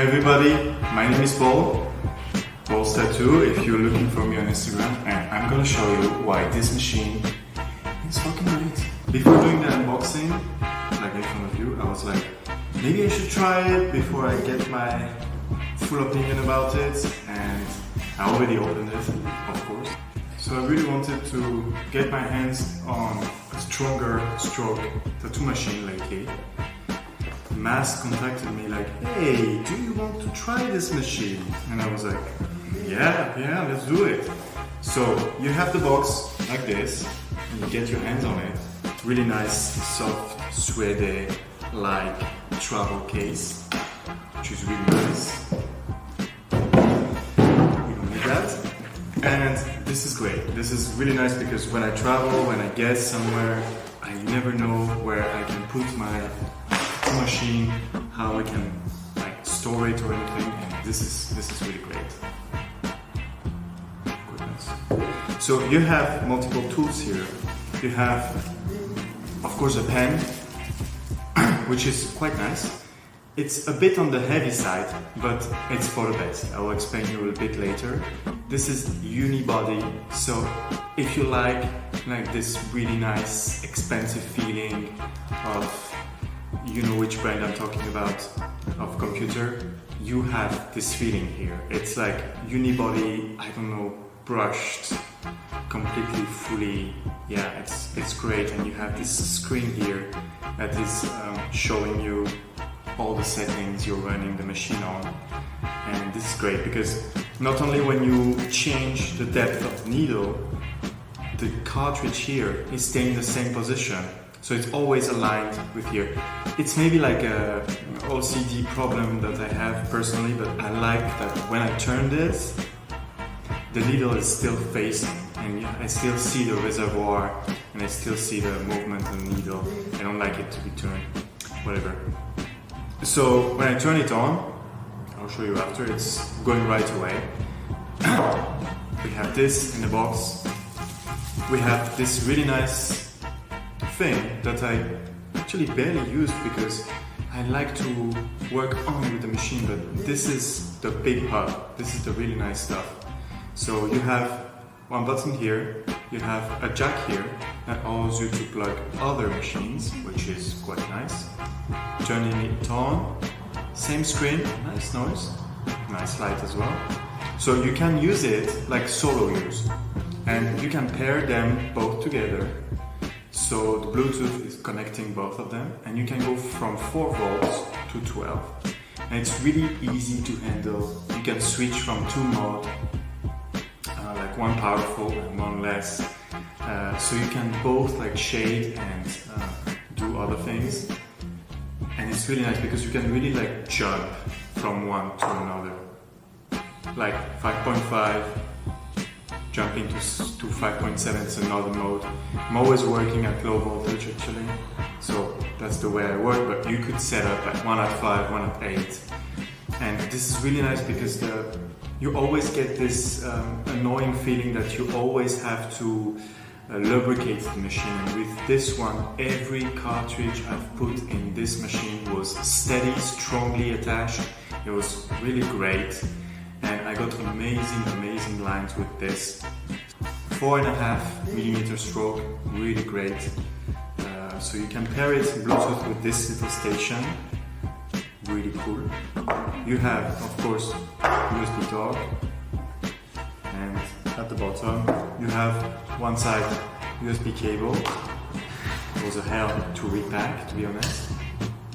everybody, my name is Paul's Tattoo, if you're looking for me on Instagram, and I'm gonna show you why this machine is fucking great. Before doing the unboxing, like in front of you, I was like, maybe I should try it before I get my full opinion about it, and I already opened it, of course. So I really wanted to get my hands on a stronger stroke tattoo machine lately. Mask contacted me like, hey, do you want to try this machine? And I was like, yeah, let's do it. So you have the box like this, and you get your hands on it. Really nice, soft, suede-like travel case, which is really nice. You don't need that. And this is great. This is really nice because when I travel, when I get somewhere, I never know where I can put my machine, how I can like store it or anything, and this is really great. Goodness. So you have multiple tools here. You have, of course, a pen, which is quite nice. It's a bit on the heavy side, but it's for the best. I will explain you a little bit later. This is unibody, so if you like this really nice, expensive feeling of, you know which brand I'm talking about, of computer, you have this feeling here. It's like unibody, I don't know, brushed, completely fully. Yeah, it's great, and you have this screen here that is showing you all the settings you're running the machine on. And this is great because not only when you change the depth of the needle, the cartridge here is staying in the same position. So it's always aligned with here. It's maybe like a OCD problem that I have personally, but I like that when I turn this, the needle is still facing, and I still see the reservoir, and I still see the movement of the needle. I don't like it to be turned, whatever. So when I turn it on, I'll show you after, it's going right away. We have this in the box. We have this really nice thing that I actually barely used because I like to work on with the machine, but this is the big hub. This is the really nice stuff. So you have one button here, you have a jack here that allows you to plug other machines, which is quite nice. Turning it on, same screen, nice noise, nice light as well. So you can use it like solo use, and you can pair them both together. So the Bluetooth is connecting both of them, and you can go from 4 volts to 12. And it's really easy to handle. You can switch from 2 modes, like one powerful and one less. So you can both like shade and do other things. And it's really nice because you can really like jump from one to another. Like 5.5. Jumping to 5.7 is another mode. I'm always working at low voltage actually, so that's the way I work, but you could set up like 1 at 5, 1 at 8. And this is really nice because you always get this annoying feeling that you always have to lubricate the machine. And with this one, every cartridge I've put in this machine was steady, strongly attached. It was really great. And I got amazing lines with this. 4.5mm stroke, really great. So you can pair it Bluetooth with this little station, really cool. You have, of course, USB dock, and at the bottom you have one side USB cable. It was a hell to repack, to be honest.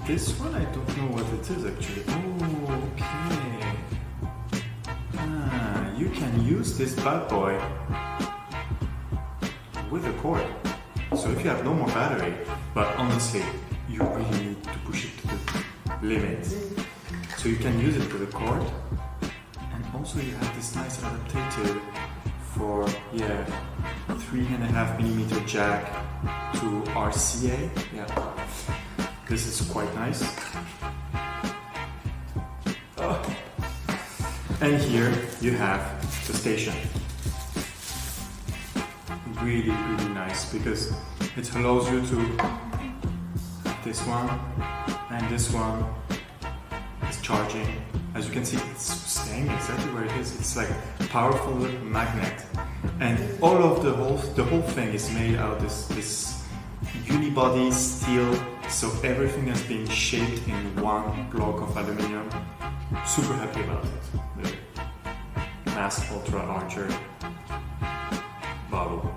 This one I don't know what it is actually. Oh, okay. You can use this bad boy with a cord. So if you have no more battery, but honestly, you really need to push it to the limit. So you can use it with a cord, and also you have this nice adapter for 3.5mm jack to RCA. Yeah, this is quite nice. And here you have the station. Really nice because it allows you to have this one and this one. It's charging. As you can see, it's staying exactly where it is. It's like a powerful magnet, and all of the whole thing is made out of this unibody steel. So everything has been shaped in one block of aluminum. Super happy about it. The Mass Ultra Archer bottle.